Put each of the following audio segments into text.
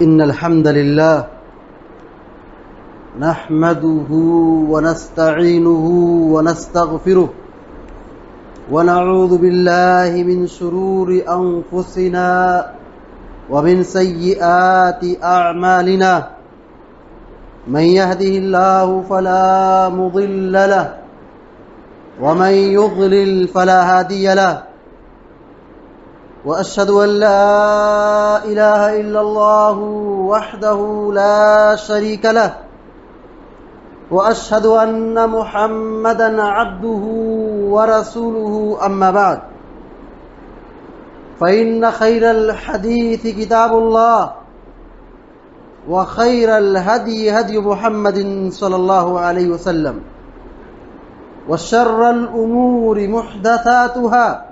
إن الحمد لله نحمده ونستعينه ونستغفره ونعوذ بالله من شرور أنفسنا ومن سيئات أعمالنا من يهده الله فلا مضل له ومن يضلل فلا هادي له وأشهد أن لا إله إلا الله وحده لا شريك له وأشهد أن محمدا عبده ورسوله أما بعد فإن خير الحديث كتاب الله وخير الهدي هدي محمد صلى الله عليه وسلم وشر الأمور محدثاتها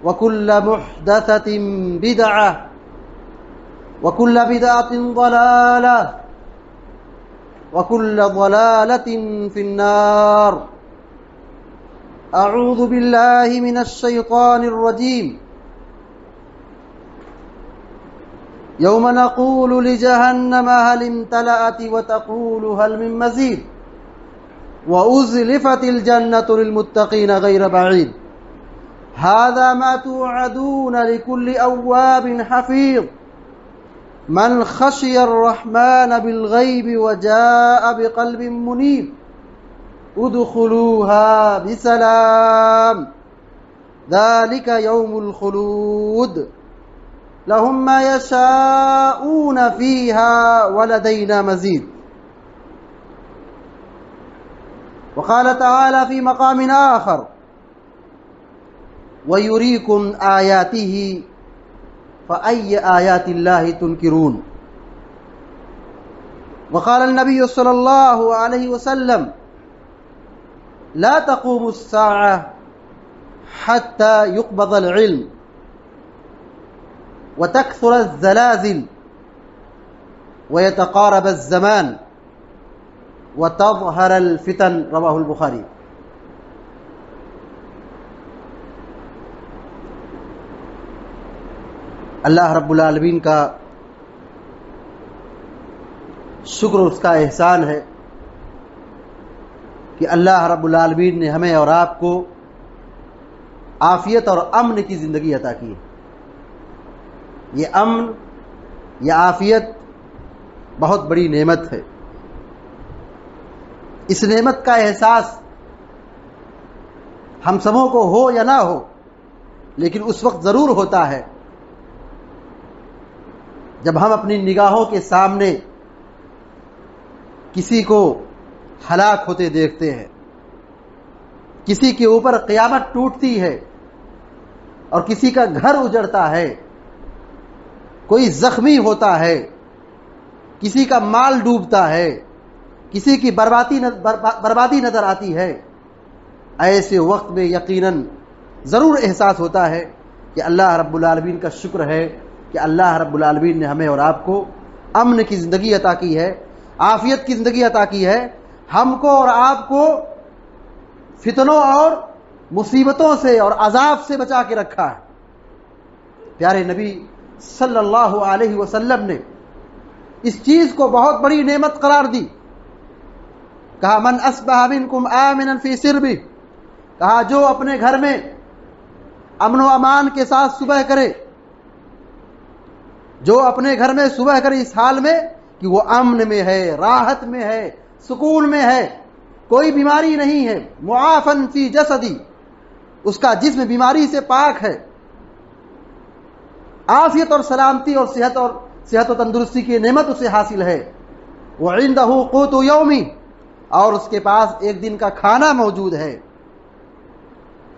وكل محدثة بدعة وكل بدعة ضلالة وكل ضلالة في النار. أعوذ بالله من الشيطان الرجيم. يوم نقول لجهنم هل امتلأت وتقول هل من مزيد وأزلفت الجنة للمتقين غير بعيد هذا ما توعدون لكل أواب حفيظ من خشي الرحمن بالغيب وجاء بقلب منيب ادخلوها بسلام ذلك يوم الخلود لهم ما يشاءون فيها ولدينا مزيد. وقال تعالى في مقام آخر ويريكم آياته فأي آيات الله تنكرون. وقال النبي صلى الله عليه وسلم لا تقوم الساعة حتى يقبض العلم وتكثر الزلازل ويتقارب الزمان وتظهر الفتن رواه البخاري. اللہ رب العالمین کا شکر اور اس کا احسان ہے کہ اللہ رب العالمین نے ہمیں اور آپ کو عافیت اور امن کی زندگی عطا کی ہے. یہ امن، یہ عافیت بہت بڑی نعمت ہے. اس نعمت کا احساس ہم سبوں کو ہو یا نہ ہو لیکن اس وقت ضرور ہوتا ہے جب ہم اپنی نگاہوں کے سامنے کسی کو ہلاک ہوتے دیکھتے ہیں، کسی کے اوپر قیامت ٹوٹتی ہے اور کسی کا گھر اجڑتا ہے، کوئی زخمی ہوتا ہے، کسی کا مال ڈوبتا ہے، کسی کی بربادی نظر آتی ہے. ایسے وقت میں یقیناً ضرور احساس ہوتا ہے کہ اللہ رب العالمین کا شکر ہے کہ اللہ رب العالمین نے ہمیں اور آپ کو امن کی زندگی عطا کی ہے، عافیت کی زندگی عطا کی ہے، ہم کو اور آپ کو فتنوں اور مصیبتوں سے اور عذاب سے بچا کے رکھا ہے. پیارے نبی صلی اللہ علیہ وسلم نے اس چیز کو بہت بڑی نعمت قرار دی. کہا من اصبح منکم آمنا فی سربہ، کہا جو اپنے گھر میں امن و امان کے ساتھ صبح کرے، جو اپنے گھر میں صبح کرے اس حال میں کہ وہ امن میں ہے، راحت میں ہے، سکون میں ہے، کوئی بیماری نہیں ہے، معافن فی جسدی، اس کا جسم بیماری سے پاک ہے، عافیت اور سلامتی اور صحت و تندرستی کی نعمت اسے حاصل ہے. وعنده قوت یومی، اور اس کے پاس ایک دن کا کھانا موجود ہے.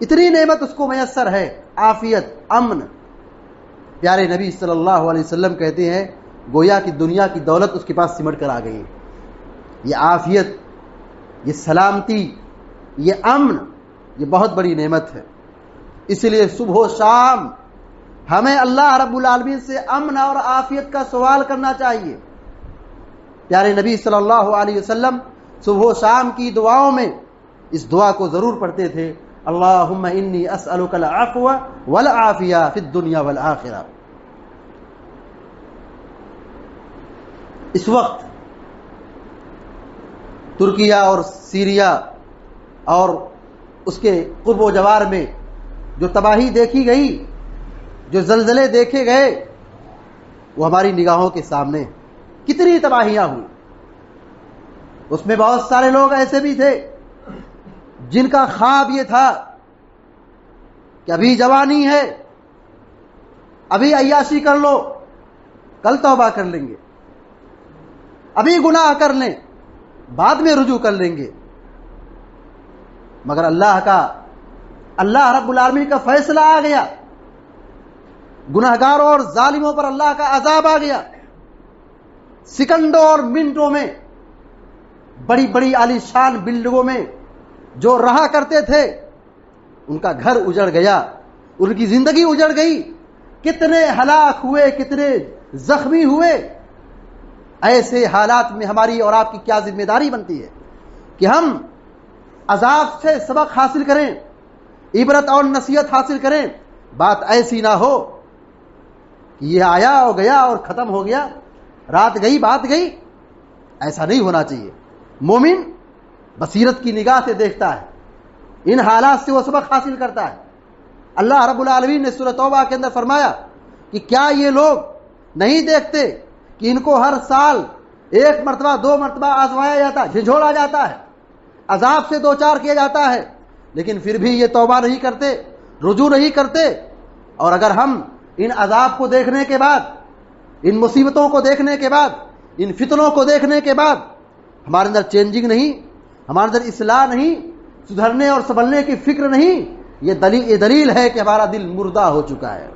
اتنی نعمت اس کو میسر ہے، عافیت، امن. پیارے نبی صلی اللہ علیہ وسلم کہتے ہیں گویا کہ دنیا کی دولت اس کے پاس سمٹ کر آ گئی. یہ عافیت، یہ سلامتی، یہ امن، یہ بہت بڑی نعمت ہے. اس لیے صبح و شام ہمیں اللہ رب العالمین سے امن اور عافیت کا سوال کرنا چاہیے. پیارے نبی صلی اللہ علیہ وسلم صبح و شام کی دعاؤں میں اس دعا کو ضرور پڑھتے تھے. اللہم انی اسألک العفو والعافیہ فی الدنیا والآخرہ. اس وقت ترکیہ اور سیریا اور اس کے قرب و جوار میں جو تباہی دیکھی گئی، جو زلزلے دیکھے گئے، وہ ہماری نگاہوں کے سامنے. کتنی تباہیاں ہوئی. اس میں بہت سارے لوگ ایسے بھی تھے جن کا خواب یہ تھا کہ ابھی جوانی ہے، ابھی عیاشی کر لو، کل توبہ کر لیں گے، ابھی گناہ کر لیں، بعد میں رجوع کر لیں گے. مگر اللہ رب العالمین کا فیصلہ آ گیا، گناہگاروں اور ظالموں پر اللہ کا عذاب آ گیا. سیکنڈوں اور منٹوں میں بڑی بڑی عالی شان بلڈنگوں میں جو رہا کرتے تھے ان کا گھر اجڑ گیا، ان کی زندگی اجڑ گئی. کتنے ہلاک ہوئے، کتنے زخمی ہوئے. ایسے حالات میں ہماری اور آپ کی کیا ذمہ داری بنتی ہے کہ ہم عذاب سے سبق حاصل کریں، عبرت اور نصیحت حاصل کریں. بات ایسی نہ ہو کہ یہ آیا اور گیا اور ختم ہو گیا، رات گئی بات گئی. ایسا نہیں ہونا چاہیے. مومن بصیرت کی نگاہ سے دیکھتا ہے، ان حالات سے وہ سبق حاصل کرتا ہے. اللہ رب العالمین نے سورۃ توبہ کے اندر فرمایا کہ کیا یہ لوگ نہیں دیکھتے کہ ان کو ہر سال 1 مرتبہ 2 مرتبہ آزمایا جاتا ہے، جھنجھوڑا جاتا ہے، عذاب سے دوچار کیا جاتا ہے، لیکن پھر بھی یہ توبہ نہیں کرتے، رجوع نہیں کرتے. اور اگر ہم ان عذاب کو دیکھنے کے بعد، ان مصیبتوں کو دیکھنے کے بعد، ان فتنوں کو دیکھنے کے بعد ہمارے اندر چینجنگ نہیں، ہمارے اندر اصلاح نہیں، سدھرنے اور سنبھلنے کی فکر نہیں، یہ دلیل ہے کہ ہمارا دل مردہ ہو چکا ہے.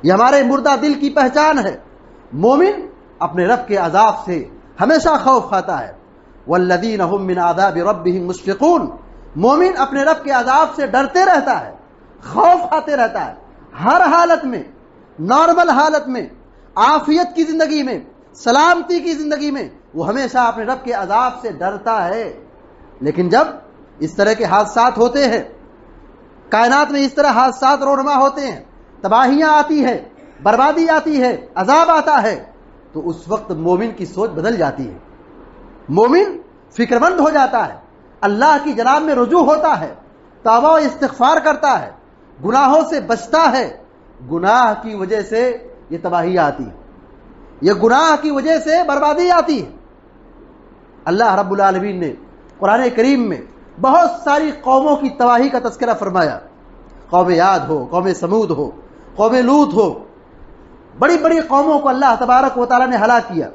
یہ ہمارے مردہ دل کی پہچان ہے. مومن اپنے رب کے عذاب سے ہمیشہ خوف کھاتا ہے. والذین هم من عذاب ربهم مشفقون. مومن اپنے رب کے عذاب سے ڈرتے رہتا ہے، خوف کھاتے رہتا ہے. ہر حالت میں، نارمل حالت میں، عافیت کی زندگی میں، سلامتی کی زندگی میں وہ ہمیشہ اپنے رب کے عذاب سے ڈرتا ہے. لیکن جب اس طرح کے حادثات ہوتے ہیں، کائنات میں اس طرح حادثات رونما ہوتے ہیں، تباہیاں آتی ہے، بربادی آتی ہے، عذاب آتا ہے، تو اس وقت مومن کی سوچ بدل جاتی ہے. مومن فکر مند ہو جاتا ہے، اللہ کی جناب میں رجوع ہوتا ہے، توبہ و استغفار کرتا ہے، گناہوں سے بچتا ہے. گناہ کی وجہ سے یہ تباہی آتی ہے، یہ گناہ کی وجہ سے بربادی آتی ہے. اللہ رب العالمین نے قرآن کریم میں بہت ساری قوموں کی تباہی کا تذکرہ فرمایا. قوم عاد ہو، قوم سمود ہو، قوم لوط ہو، بڑی بڑی قوموں کو اللہ تبارک و تعالی نے ہلاک کیا.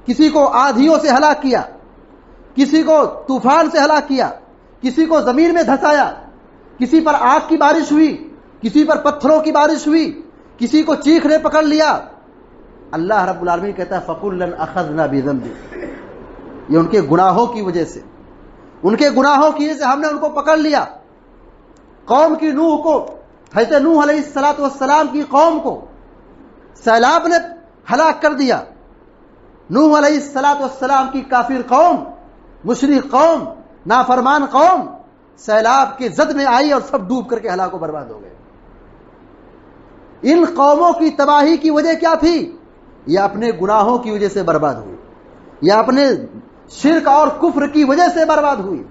کسی کو آندھیوں سے ہلاک کیا، کسی کو طوفان سے ہلاک کیا، کسی کو زمین میں دھسایا، کسی پر آگ کی بارش ہوئی، کسی پر پتھروں کی بارش ہوئی، کسی کو چیخ نے پکڑ لیا. اللہ رب العالمین کہتا ہے فَكُلًّا أَخَذْنَا بِذَنبِهِ. یہ ان کے گناہوں کی وجہ سے، ان کے گناہوں کی وجہ سے ہم نے ان کو پکڑ لیا. قوم کی نوح کو، حضرت نوح علیہ السلام کی قوم کو سیلاب نے ہلاک کر دیا. نوح علیہ السلام کی کافر قوم، مشرک قوم، نافرمان قوم سیلاب کے زد میں آئی اور سب ڈوب کر کے ہلاک و برباد ہو گئے. ان قوموں کی تباہی کی وجہ کیا تھی؟ یہ اپنے گناہوں کی وجہ سے برباد ہوئی، یہ اپنے شرک اور کفر کی وجہ سے برباد ہوئی.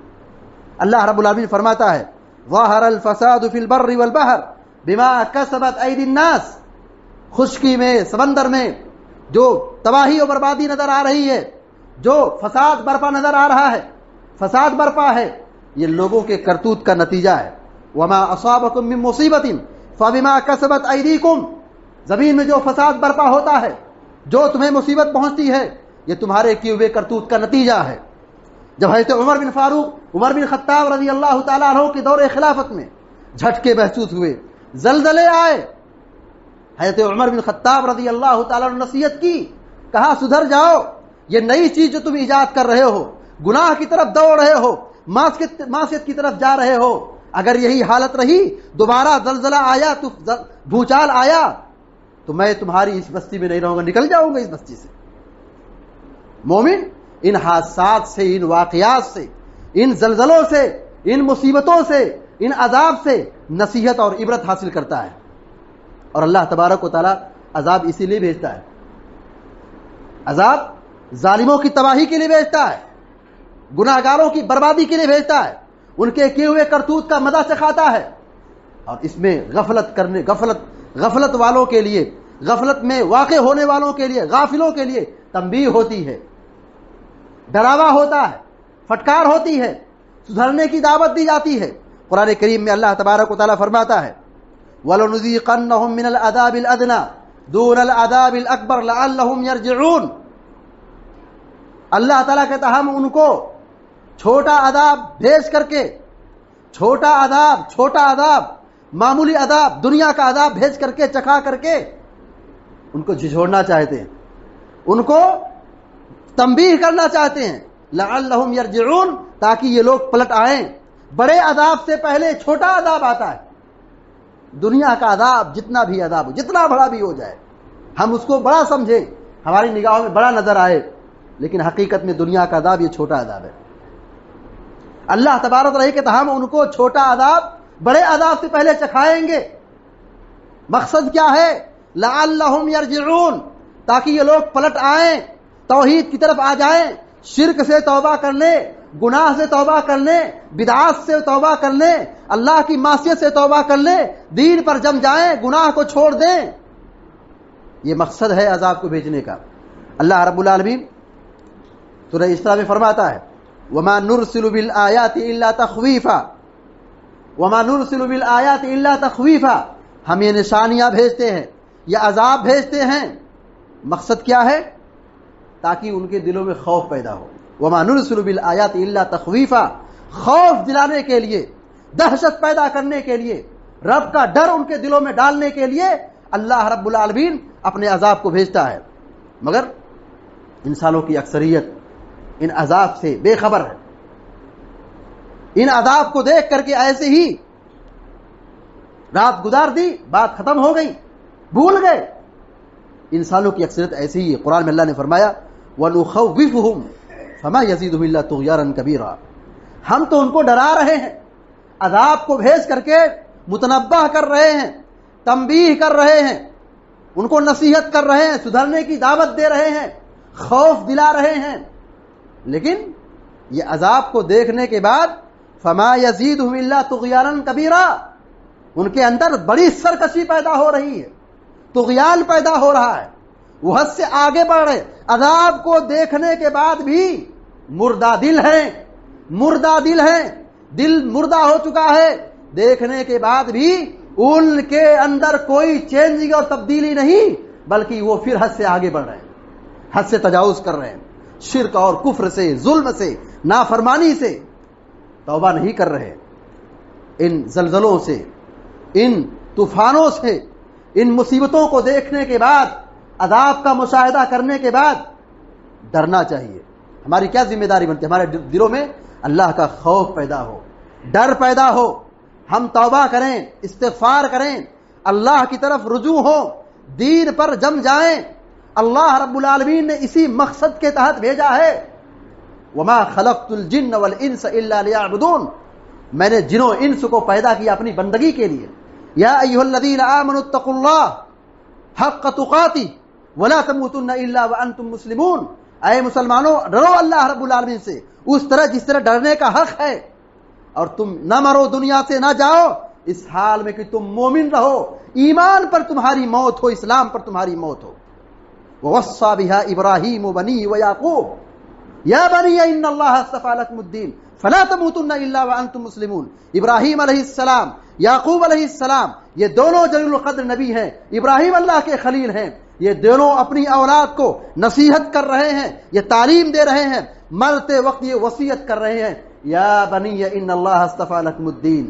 اللہ رب العالمین فرماتا ہے ظاہر الفساد فی البر والبحر بما کسبت ایدی الناس. خشکی میں، سمندر میں جو تباہی و بربادی نظر آ رہی ہے، جو فساد برپا نظر آ رہا ہے، فساد برپا ہے، یہ لوگوں کے کرتوت کا نتیجہ ہے. وما اصابکم من مصیبت فبما کسبت ایدیکم. زمین میں جو فساد برپا ہوتا ہے، جو تمہیں مصیبت پہنچتی ہے، یہ تمہارے کیے ہوئے کرتوت کا نتیجہ ہے. جب حضرت عمر بن خطاب رضی اللہ تعالیٰ عنہ کے دور خلافت میں جھٹکے محسوس ہوئے، زلزلے آئے، حضرت عمر بن خطاب رضی اللہ تعالیٰ عنہ نصیحت کی، کہا سدھر جاؤ، یہ نئی چیز جو تم ایجاد کر رہے ہو، گناہ کی طرف دوڑ رہے ہو، معصیت کی طرف جا رہے ہو، اگر یہی حالت رہی، دوبارہ زلزلہ آیا تو بھوچال آیا تو میں تمہاری اس بستی میں نہیں رہوں گا، نکل جاؤں گا اس بستی سے. مومن ان حادثات سے، ان واقعات سے، ان زلزلوں سے، ان مصیبتوں سے، ان عذاب سے نصیحت اور عبرت حاصل کرتا ہے. اور اللہ تبارک و تعالیٰ عذاب اسی لیے بھیجتا ہے، عذاب ظالموں کی تباہی کے لیے بھیجتا ہے، گناہگاروں کی بربادی کے لیے بھیجتا ہے، ان کے کیے ہوئے کرتوت کا مزہ چکھاتا ہے. اور اس میں غفلت والوں کے لیے، غفلت میں واقع ہونے والوں کے لیے، غافلوں کے لیے تنبیہ ہوتی ہے، ڈراوا ہوتا ہے، پھٹکار ہوتی ہے، سدھرنے کی دعوت دی جاتی ہے. قرآن کریم میں اللہ تبارک و تعالیٰ فرماتا ہے وَلَنُذِيقَنَّهُم مِّنَ الْعَذَابِ الْأَدْنَىٰ دُونَ الْعَذَابِ الْأَكْبَرِ لَعَلَّهُمْ يَرْجِعُونَ. اللہ تعالیٰ کہتا ہم ان کو چھوٹا عذاب بھیج کر کے، چھوٹا عذاب معمولی عذاب، دنیا کا عذاب بھیج کر کے، چکھا کر کے ان کو جھجھوڑنا چاہتے ہیں، ان کو تنبیہ کرنا چاہتے ہیں، لعلہم یرجعون، تاکہ یہ لوگ پلٹ آئیں. بڑے عذاب سے پہلے چھوٹا عذاب آتا ہے. دنیا کا عذاب جتنا بھی عذاب ہو، جتنا بڑا بھی ہو جائے، ہم اس کو بڑا سمجھیں، ہماری نگاہوں میں بڑا نظر آئے، لیکن حقیقت میں دنیا کا عذاب یہ چھوٹا عذاب ہے. اللہ تبارک رہی کہ ہم ان کو چھوٹا عذاب بڑے عذاب سے پہلے چکھائیں گے. مقصد کیا ہے؟ لعلہم یرجعون، تاکہ یہ لوگ پلٹ آئیں، توحید کی طرف آ جائیں، شرک سے توبہ کر لیں، گناہ سے توبہ کر لیں، بدعات سے توبہ کر لیں، اللہ کی معصیت سے توبہ کر لیں، دین پر جم جائیں، گناہ کو چھوڑ دیں. یہ مقصد ہے عذاب کو بھیجنے کا. اللہ رب العالمین سورہ اسراء میں فرماتا ہے وَمَا نُرْسِلُ بِالْآيَاتِ إِلَّا تَخْوِيفًا وَمَا نُرْسِلُ بِالْآيَاتِ إِلَّا تَخْوِيفًا. ہم یہ نشانیاں بھیجتے ہیں، یہ عذاب بھیجتے ہیں. مقصد کیا ہے؟ تاکہ ان کے دلوں میں خوف پیدا ہو. وَمَا نُرْسِلُ بِالْآيَاتِ إِلَّا تَخْوِيفًا، خوف دلانے کے لیے، دہشت پیدا کرنے کے لیے، رب کا ڈر ان کے دلوں میں ڈالنے کے لیے اللہ رب العالمین اپنے عذاب کو بھیجتا ہے. مگر انسانوں کی اکثریت ان عذاب سے بے خبر ہے. ان عذاب کو دیکھ کر کے ایسے ہی رات گزار دی، بات ختم ہو گئی، بھول گئے. انسانوں کی اکثریت ایسے ہی ہے. قرآن میں اللہ نے فرمایا وَنُخَوِّفُهُمْ فَمَا يَزِيدُهُمْ إِلَّا طُغْيَانًا كَبِيرًا. ہم تو ان کو ڈرا رہے ہیں، عذاب کو بھیج کر کے متنبہ کر رہے ہیں، تنبیہ کر رہے ہیں، ان کو نصیحت کر رہے ہیں، سدھرنے کی دعوت دے رہے ہیں، خوف دلا رہے ہیں. لیکن یہ عذاب کو دیکھنے کے بعد فما یزیدہم الا طغیانا کبیرا، ان کے اندر بڑی سرکشی پیدا ہو رہی ہے، طغیان پیدا ہو رہا ہے، وہ حد سے آگے بڑھ رہے. عذاب کو دیکھنے کے بعد بھی مردہ دل ہیں، دل مردہ ہو چکا ہے. دیکھنے کے بعد بھی ان کے اندر کوئی چینجنگ اور تبدیلی نہیں، بلکہ وہ پھر حد سے آگے بڑھ رہے ہیں، حد سے تجاوز کر رہے ہیں. شرک اور کفر سے، ظلم سے، نافرمانی سے توبہ نہیں کر رہے. ان زلزلوں سے، ان طوفانوں سے، ان مصیبتوں کو دیکھنے کے بعد، عذاب کا مشاہدہ کرنے کے بعد ڈرنا چاہیے. ہماری کیا ذمہ داری بنتی ہے؟ ہمارے دلوں میں اللہ کا خوف پیدا ہو، ڈر پیدا ہو، ہم توبہ کریں، استغفار کریں، اللہ کی طرف رجوع ہوں، دین پر جم جائیں. اللہ رب العالمین نے اسی مقصد کے تحت بھیجا ہے وما خلقت الجن والانس الا ليعبدون، میں نے جنوں انس کو پیدا کیا اپنی بندگی کے لیے. یا ایھا الذین آمنوا اتقوا اللہ حق تقاتہ ولا تموتن الا وانتم مسلمون. اے مسلمانوں، ڈرو اللہ رب العالمین سے اس طرح جس طرح ڈرنے کا حق ہے، اور تم نہ مرو، دنیا سے نہ جاؤ اس حال میں کہ تم مومن رہو، ایمان پر تمہاری موت ہو، اسلام پر تمہاری موت ہو. وَوَصَّى بِهَا إِبْرَاهِيمُ بَنِيهِ وَيَعْقُوبُ يَا بَنِيَّ إِنَّ اللَّهَ اصْطَفَىٰ لَكُمُ الدِّينَ فَلَا تَمُوتُنَّ إِلَّا وَأَنتُم مُّسْلِمُونَ. ابراہیم علیہ السلام، یعقوب علیہ السلام، یہ دونوں جلیل القدر نبی ہیں. ابراہیم اللہ کے خلیل ہیں. یہ دونوں اپنی اولاد کو نصیحت کر رہے ہیں، یہ تعلیم دے رہے ہیں، مرتے وقت یہ وصیت کر رہے ہیں یا بنی ان اللہ اصطفیٰ لکم الدین،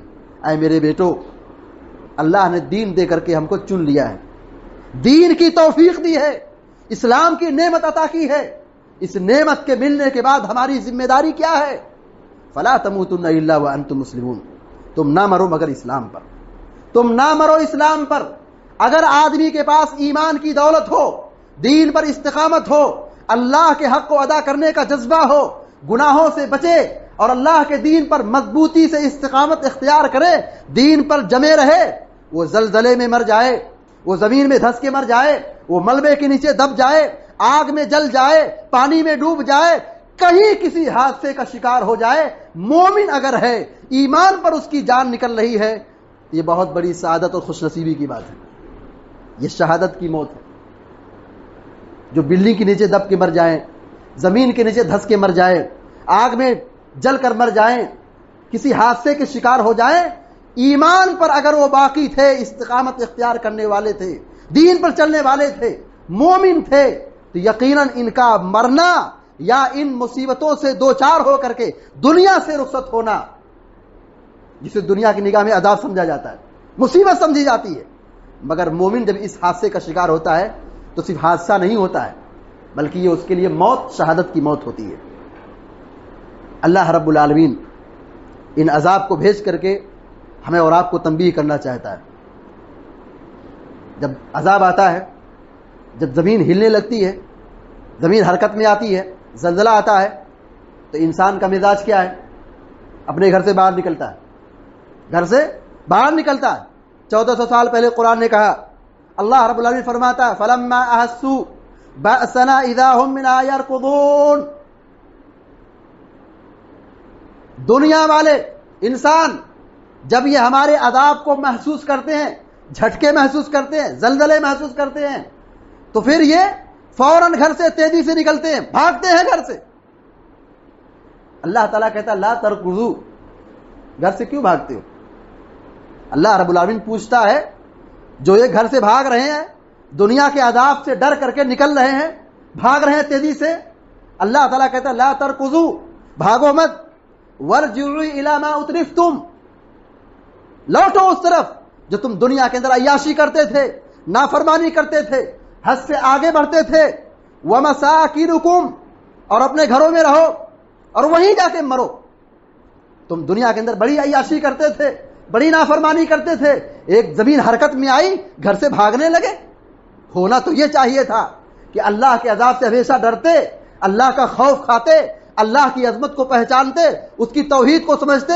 اے میرے بیٹو، اللہ نے دین دے کر کے ہم کو چن لیا ہے، دین کی توفیق دی ہے، اسلام کی نعمت عطا کی ہے. اس نعمت کے ملنے کے بعد ہماری ذمہ داری کیا ہے؟ فلا تموتن الا وانتم مسلمون. تم نہ مرو مگر اسلام پر، تم نہ مرو اسلام پر. اگر آدمی کے پاس ایمان کی دولت ہو، دین پر استقامت ہو، اللہ کے حق کو ادا کرنے کا جذبہ ہو، گناہوں سے بچے اور اللہ کے دین پر مضبوطی سے استقامت اختیار کرے، دین پر جمے رہے، وہ زلزلے میں مر جائے، وہ زمین میں دھس کے مر جائے، وہ ملبے کے نیچے دب جائے، آگ میں جل جائے، پانی میں ڈوب جائے، کہیں کسی حادثے کا شکار ہو جائے، مومن اگر ہے، ایمان پر اس کی جان نکل رہی ہے، یہ بہت بڑی سعادت اور خوش نصیبی کی بات ہے۔ یہ شہادت کی موت ہے۔ جو بلڈنگ کے نیچے دب کے مر جائیں، زمین کے نیچے دھس کے مر جائیں، آگ میں جل کر مر جائیں، کسی حادثے کے شکار ہو جائیں، ایمان پر اگر وہ باقی تھے، استقامت اختیار کرنے والے تھے، دین پر چلنے والے تھے، مومن تھے، تو یقیناً ان کا مرنا یا ان مصیبتوں سے دوچار ہو کر کے دنیا سے رخصت ہونا، جسے دنیا کی نگاہ میں عذاب سمجھا جاتا ہے، مصیبت سمجھی جاتی ہے، مگر مومن جب اس حادثے کا شکار ہوتا ہے تو صرف حادثہ نہیں ہوتا ہے، بلکہ یہ اس کے لیے موت، شہادت کی موت ہوتی ہے۔ اللہ رب العالمین ان عذاب کو بھیج کر کے ہمیں اور آپ کو تنبیہ کرنا چاہتا ہے۔ جب عذاب آتا ہے، جب زمین ہلنے لگتی ہے، زمین حرکت میں آتی ہے، زلزلہ آتا ہے، تو انسان کا مزاج کیا ہے؟ اپنے گھر سے باہر نکلتا ہے، گھر سے باہر نکلتا ہے۔ 1400 سال پہلے قرآن نے کہا، اللہ رب العالمین فرماتا ہے فَلَمَّا أَحَسُّوا بَأْسَنَا إِذَا هُمْ مِنْهَا يَرْكُضُونَ۔ دنیا والے انسان جب یہ ہمارے عذاب کو محسوس کرتے ہیں، جھٹکے محسوس کرتے ہیں، زلزلے محسوس کرتے ہیں، تو پھر یہ فوراً گھر سے تیزی سے نکلتے ہیں، بھاگتے ہیں گھر سے۔ اللہ تعالیٰ کہتا ہے لا ترکضوا، گھر سے کیوں بھاگتے ہو؟ اللہ رب العالمین پوچھتا ہے جو یہ گھر سے بھاگ رہے ہیں، دنیا کے عذاب سے ڈر کر کے نکل رہے ہیں، بھاگ رہے ہیں تیزی سے، اللہ تعالیٰ کہتا ہے لا ترکضوا، بھاگو مت، وارجعوا الی ما اترفتم، لوٹو اس طرف جو تم دنیا کے اندر عیاشی کرتے تھے، نافرمانی کرتے تھے، حد سے آگے بڑھتے تھے، ومساکنکم، اور اپنے گھروں میں رہو اور وہیں جا کے مرو۔ تم دنیا کے اندر بڑی عیاشی کرتے تھے، بڑی نافرمانی کرتے تھے، ایک زمین حرکت میں آئی، گھر سے بھاگنے لگے۔ ہونا تو یہ چاہیے تھا کہ اللہ کے عذاب سے ہمیشہ ڈرتے، اللہ کا خوف کھاتے، اللہ کی عظمت کو پہچانتے، اس کی توحید کو سمجھتے۔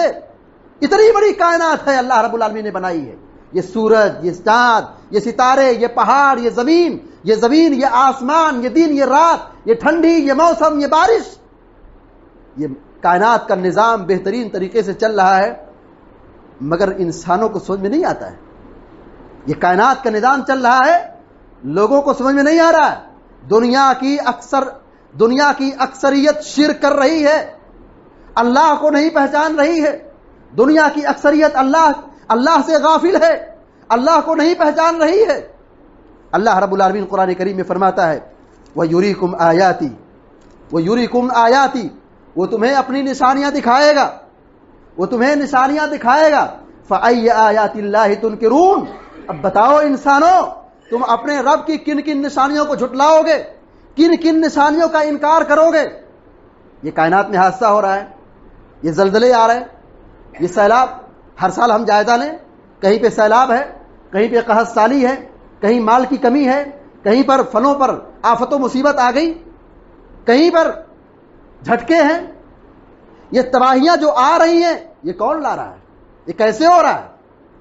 اتنی بڑی کائنات ہے اللہ رب العالمین نے بنائی ہے، یہ سورج، یہ چاند، یہ ستارے، یہ پہاڑ، یہ زمین، یہ آسمان، یہ دن، یہ رات، یہ ٹھنڈی، یہ موسم، یہ بارش، یہ کائنات کا نظام بہترین طریقے سے چل رہا ہے، مگر انسانوں کو سمجھ میں نہیں آتا ہے۔ یہ کائنات کا نظام چل رہا ہے، لوگوں کو سمجھ میں نہیں آ رہا ہے۔ دنیا کی اکثریت شرک کر رہی ہے، اللہ کو نہیں پہچان رہی ہے۔ دنیا کی اکثریت اللہ سے غافل ہے، اللہ کو نہیں پہچان رہی ہے۔ اللہ رب العالمین قرآن کریم میں فرماتا ہے وَيُرِيكُمْ آيَاتِي، وَيُرِيكُمْ آيَاتِي، وہ تمہیں اپنی نشانیاں دکھائے گا، وہ تمہیں نشانیاں دکھائے گا۔ فَأَيَّ آيَاتِ اللَّهِ تُنْكِرُونَ، اب بتاؤ انسانوں، تم اپنے رب کی کن کن نشانیوں کو جھٹلاؤ گے، کن کن نشانیوں کا انکار کرو گے؟ یہ کائنات میں حادثہ ہو رہا ہے، یہ زلزلے آ رہے ہیں، یہ سیلاب، ہر سال ہم جائزہ لیں، کہیں پہ سیلاب ہے، کہیں پہ قحط سالی ہے، کہیں مال کی کمی ہے، کہیں پر فلوں پر آفت و مصیبت آ گئی، کہیں پر جھٹکے ہیں۔ یہ تباہیاں جو آ رہی ہیں، یہ کون لا رہا ہے؟ یہ کیسے ہو رہا ہے؟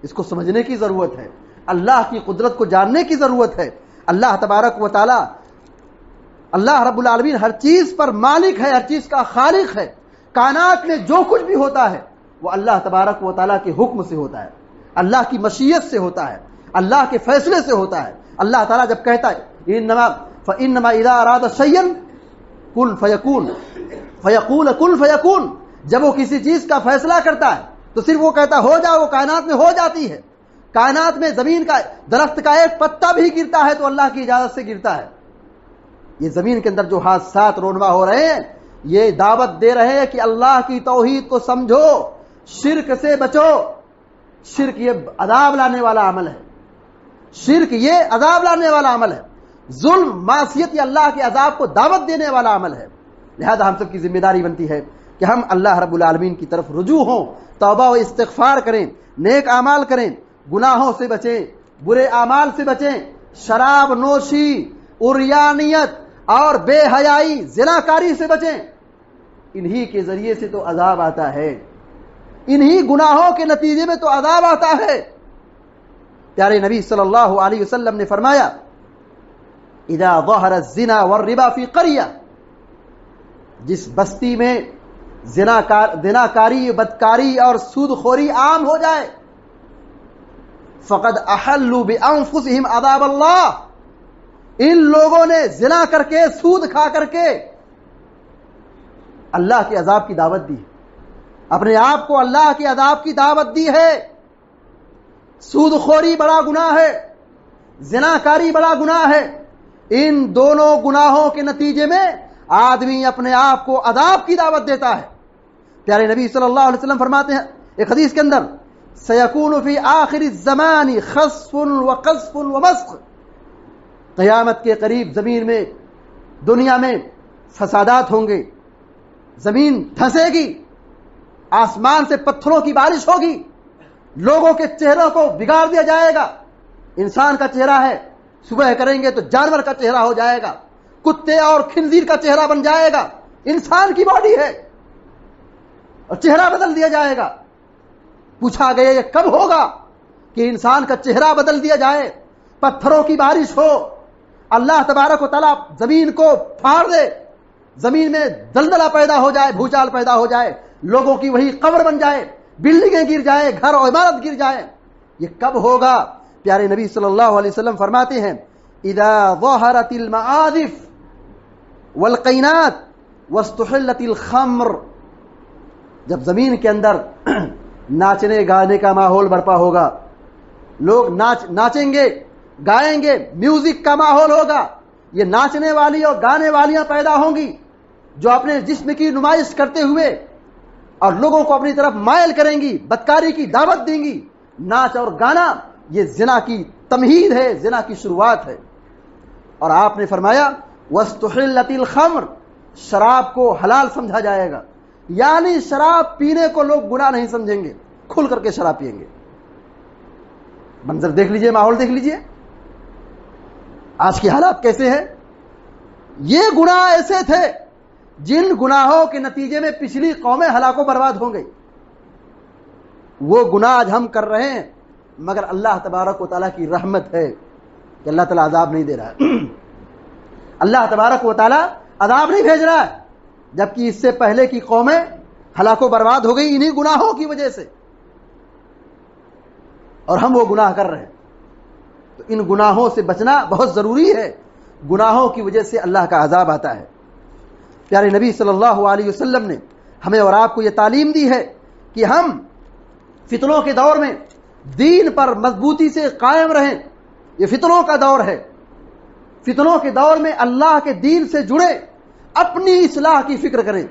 اس کو سمجھنے کی ضرورت ہے، اللہ کی قدرت کو جاننے کی ضرورت ہے۔ اللہ تبارک و تعالی، اللہ رب العالمین ہر چیز پر مالک ہے، ہر چیز کا خالق ہے۔ کائنات میں جو کچھ بھی ہوتا ہے وہ اللہ تبارک و تعالیٰ کے حکم سے ہوتا ہے، اللہ کی مشیت سے ہوتا ہے، اللہ کے فیصلے سے ہوتا ہے۔ اللہ تعالیٰ جب کہتا ہے فَإِنَّمَا إِذَا أَرَادَ شَيْئًا كُن فَيَكُونُ، فَيَقُولُ كُن فَيَكُونُ، جب وہ کسی چیز کا فیصلہ کرتا ہے تو صرف وہ کہتا ہو جا، وہ کائنات میں ہو جاتی ہے۔ کائنات میں زمین کا، درخت کا ایک پتا بھی گرتا ہے تو اللہ کی اجازت سے گرتا ہے۔ یہ زمین کے اندر جو حادثات رونما ہو رہے ہیں، یہ دعوت دے رہے ہیں کہ اللہ کی توحید کو سمجھو، شرک سے بچو۔ شرک یہ عذاب لانے والا عمل ہے، شرک یہ عذاب لانے والا عمل ہے، ظلم، معصیت یہ اللہ کے عذاب کو دعوت دینے والا عمل ہے۔ لہذا ہم سب کی ذمہ داری بنتی ہے کہ ہم اللہ رب العالمین کی طرف رجوع ہوں، توبہ و استغفار کریں، نیک اعمال کریں، گناہوں سے بچیں، برے اعمال سے بچیں، شراب نوشی، عریانیت اور بے حیائی، زناکاری سے بچیں۔ انہی کے ذریعے سے تو عذاب آتا ہے، انہی گناہوں کے نتیجے میں تو عذاب آتا ہے۔ پیارے نبی صلی اللہ علیہ وسلم نے فرمایا اذا ظہر الزنا والربا فی قریہ، جس بستی میں زناکاری، بدکاری اور سود خوری عام ہو جائے، فقد احلوا بانفسہم عذاب اللہ، ان لوگوں نے زنا کر کے، سود کھا کر کے اللہ کے عذاب کی دعوت دی، اپنے آپ کو اللہ کے عذاب کی دعوت دی ہے۔ سود خوری بڑا گناہ ہے، زناکاری بڑا گناہ ہے، ان دونوں گناہوں کے نتیجے میں آدمی اپنے آپ کو عذاب کی دعوت دیتا ہے۔ پیارے نبی صلی اللہ علیہ وسلم فرماتے ہیں ایک حدیث کے اندر سیکون فی آخر الزمان خسف وقذف ومسخ، قیامت کے قریب زمین میں، دنیا میں فسادات ہوں گے، زمین دھسے گی، آسمان سے پتھروں کی بارش ہوگی، لوگوں کے چہروں کو بگاڑ دیا جائے گا۔ انسان کا چہرہ ہے، صبح کریں گے تو جانور کا چہرہ ہو جائے گا، کتے اور خنزیر کا چہرہ بن جائے گا، انسان کی باڈی ہے اور چہرہ بدل دیا جائے گا۔ پوچھا گیا یہ کب ہوگا کہ انسان کا چہرہ بدل دیا جائے، پتھروں کی بارش ہو، اللہ تبارک و تعالیٰ زمین کو پھاڑ دے، زمین میں دلدلہ پیدا ہو جائے، بھوچال پیدا ہو جائے، لوگوں کی وہی قبر بن جائے، بلڈنگیں گر جائیں، گھر اور عمارت گر جائیں، یہ کب ہوگا؟ پیارے نبی صلی اللہ علیہ وسلم فرماتے ہیں اذا ظہرت المعازف والقینات واستحلت الخمر، جب زمین کے اندر ناچنے گانے کا ماحول برپا ہوگا، لوگ ناچیں گے، گائیں گے، میوزک کا ماحول ہوگا، یہ ناچنے والی اور گانے والیاں پیدا ہوں گی جو اپنے جسم کی نمائش کرتے ہوئے اور لوگوں کو اپنی طرف مائل کریں گی، بدکاری کی دعوت دیں گی۔ ناچ اور گانا یہ زنا کی تمہید ہے، زنا کی شروعات ہے۔ اور آپ نے فرمایا واستحلت الخمر، شراب کو حلال سمجھا جائے گا، یعنی شراب پینے کو لوگ گناہ نہیں سمجھیں گے، کھل کر کے شراب پئیں گے۔ منظر دیکھ لیجئے، ماحول دیکھ لیجئے، آج کے حالات کیسے ہیں۔ یہ گناہ ایسے تھے جن گناہوں کے نتیجے میں پچھلی قومیں ہلاک و برباد ہوں گئی، وہ گناہ آج ہم کر رہے ہیں، مگر اللہ تبارک و تعالیٰ کی رحمت ہے کہ اللہ تعالیٰ عذاب نہیں دے رہا ہے، اللہ تبارک و تعالیٰ عذاب نہیں بھیج رہا ہے، جبکہ اس سے پہلے کی قومیں ہلاک و برباد ہو گئی انہی گناہوں کی وجہ سے، اور ہم وہ گناہ کر رہے ہیں۔ تو ان گناہوں سے بچنا بہت ضروری ہے، گناہوں کی وجہ سے اللہ کا عذاب آتا ہے۔ پیارے نبی صلی اللہ علیہ وسلم نے ہمیں اور آپ کو یہ تعلیم دی ہے کہ ہم فتنوں کے دور میں دین پر مضبوطی سے قائم رہیں۔ یہ فتنوں کا دور ہے، فتنوں کے دور میں اللہ کے دین سے جڑے، اپنی اصلاح کی فکر کریں۔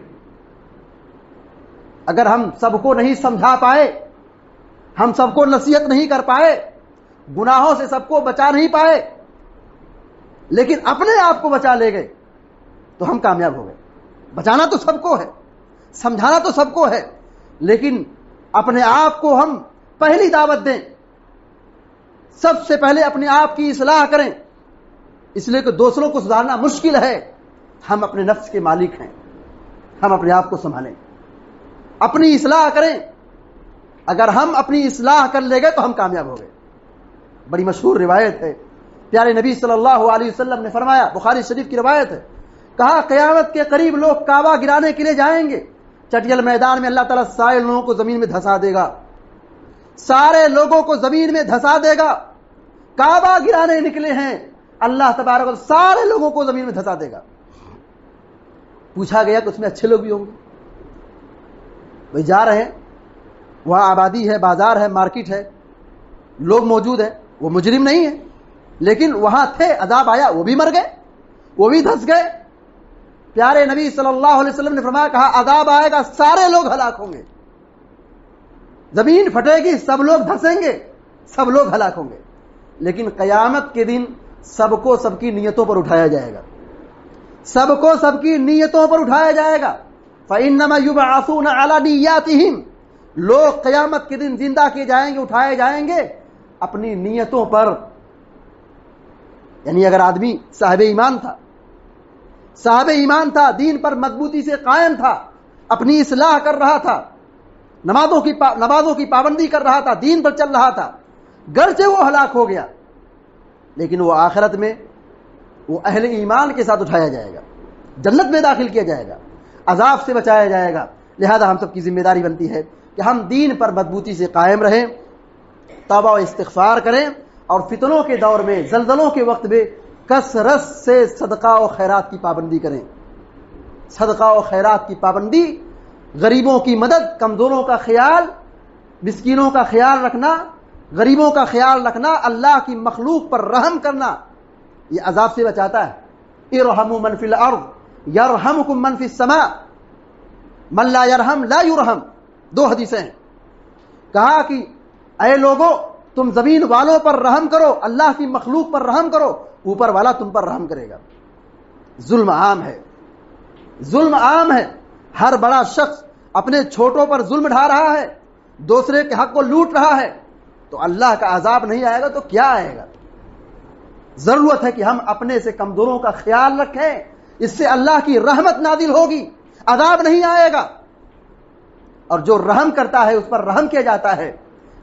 اگر ہم سب کو نہیں سمجھا پائے، ہم سب کو نصیحت نہیں کر پائے، گناہوں سے سب کو بچا نہیں پائے، لیکن اپنے آپ کو بچا لے گئے تو ہم کامیاب ہو گئے۔ بچانا تو سب کو ہے، سمجھانا تو سب کو ہے، لیکن اپنے آپ کو ہم پہلی دعوت دیں، سب سے پہلے اپنے آپ کی اصلاح کریں، اس لیے کہ دوسروں کو سدھارنا مشکل ہے، ہم اپنے نفس کے مالک ہیں، ہم اپنے آپ کو سنبھالیں، اپنی اصلاح کریں۔ اگر ہم اپنی اصلاح کر لے گئے تو ہم کامیاب ہو گئے۔ بڑی مشہور روایت ہے، پیارے نبی صلی اللہ علیہ وسلم نے فرمایا، بخاری شریف کی روایت ہے، کہا قیامت کے قریب لوگ کعبہ گرانے کے لیے جائیں گے، چٹیل میدان میں اللہ تعالیٰ سارے لوگوں کو زمین میں دھسا دے گا، سارے لوگوں کو زمین میں دھسا دے گا، کعبہ گرانے نکلے ہیں، اللہ تبارک و تعالیٰ سارے لوگوں کو زمین میں دھسا دے گا۔ پوچھا گیا کہ اس میں اچھے لوگ بھی ہوں گے؟ بھائی جا رہے ہیں، وہاں آبادی ہے، بازار ہے، مارکیٹ ہے، لوگ موجود ہیں، وہ مجرم نہیں ہیں، لیکن وہاں تھے، عذاب آیا، وہ بھی مر گئے، وہ بھی دھس گئے۔ پیارے نبی صلی اللہ علیہ وسلم نے فرمایا، کہا عذاب آئے گا، سارے لوگ ہلاک ہوں گے، زمین پھٹے گی، سب لوگ دھسیں گے، سب لوگ ہلاک ہوں گے، لیکن قیامت کے دن سب کو سب کی نیتوں پر اٹھایا جائے گا، سب کو سب کی نیتوں پر اٹھایا جائے گا۔ فَإِنَّمَا يُبْعَثُونَ عَلَى نِيَّاتِهِمْ، لوگ قیامت کے دن زندہ کیے جائیں گے، اٹھائے جائیں گے اپنی نیتوں پر۔ یعنی اگر آدمی صاحب ایمان تھا، صاحب ایمان تھا، دین پر مضبوطی سے قائم تھا، اپنی اصلاح کر رہا تھا، نمازوں کی پابندی کر رہا تھا، دین پر چل رہا تھا، گرچہ وہ ہلاک ہو گیا لیکن وہ آخرت میں وہ اہل ایمان کے ساتھ اٹھایا جائے گا، جنت میں داخل کیا جائے گا، عذاب سے بچایا جائے گا۔ لہذا ہم سب کی ذمہ داری بنتی ہے کہ ہم دین پر مضبوطی سے قائم رہیں، توبہ و استغفار کریں، اور فتنوں کے دور میں، زلزلوں کے وقت میں کثرت سے صدقہ و خیرات کی پابندی کریں۔ صدقہ و خیرات کی پابندی، غریبوں کی مدد، کمزوروں کا خیال، مسکینوں کا خیال رکھنا، غریبوں کا خیال رکھنا، اللہ کی مخلوق پر رحم کرنا، یہ عذاب سے بچاتا ہے۔ ارحموا من فی الارض یرحمکم من فی السماء من لا یرحم لا یرحم، دو حدیثیں ہیں۔ کہا کہ اے لوگو تم زمین والوں پر رحم کرو، اللہ کی مخلوق پر رحم کرو، اوپر والا تم پر رحم کرے گا۔ ظلم عام ہے، ظلم عام ہے، ہر بڑا شخص اپنے چھوٹوں پر ظلم ڈھا رہا ہے، دوسرے کے حق کو لوٹ رہا ہے، تو اللہ کا عذاب نہیں آئے گا تو کیا آئے گا؟ ضرورت ہے کہ ہم اپنے سے کمزوروں کا خیال رکھیں، اس سے اللہ کی رحمت نازل ہوگی، عذاب نہیں آئے گا۔ اور جو رحم کرتا ہے اس پر رحم کیا جاتا ہے،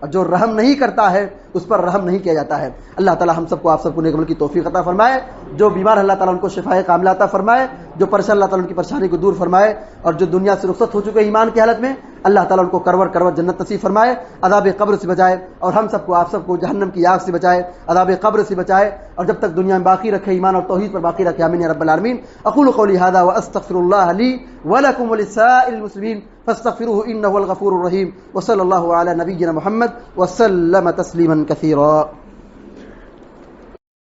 اور جو رحم نہیں کرتا ہے اس پر رحم نہیں کیا جاتا ہے۔ اللہ تعالی ہم سب کو، آپ سب کو نیک عمل کی توفیق عطا فرمائے، جو بیمار اللہ تعالیٰ ان کو شفائے کاملہ عطا فرمائے، جو پریشان اللہ تعالیٰ ان کی پریشانی کو دور فرمائے، اور جو دنیا سے رخصت ہو چکے ایمان کی حالت میں اللہ تعالیٰ ان کو کرور کرور جنت نصیب فرمائے، عذاب قبر سے بچائے، اور ہم سب کو، آپ سب کو جہنم کی آگ سے بچائے، عذاب قبر سے بچائے، اور جب تک دنیا میں باقی رکھے، ایمان اور توحید پر باقی رکھے، آمین یا رب العالمین۔ اقول قولی ھذا واستغفر اللہ لی ولکم ولسائر المسلمین فاستغفروه انه هو الغفور الرحیم، وصلی اللہ علی نبینا محمد وسلم تسلیما کثیرا۔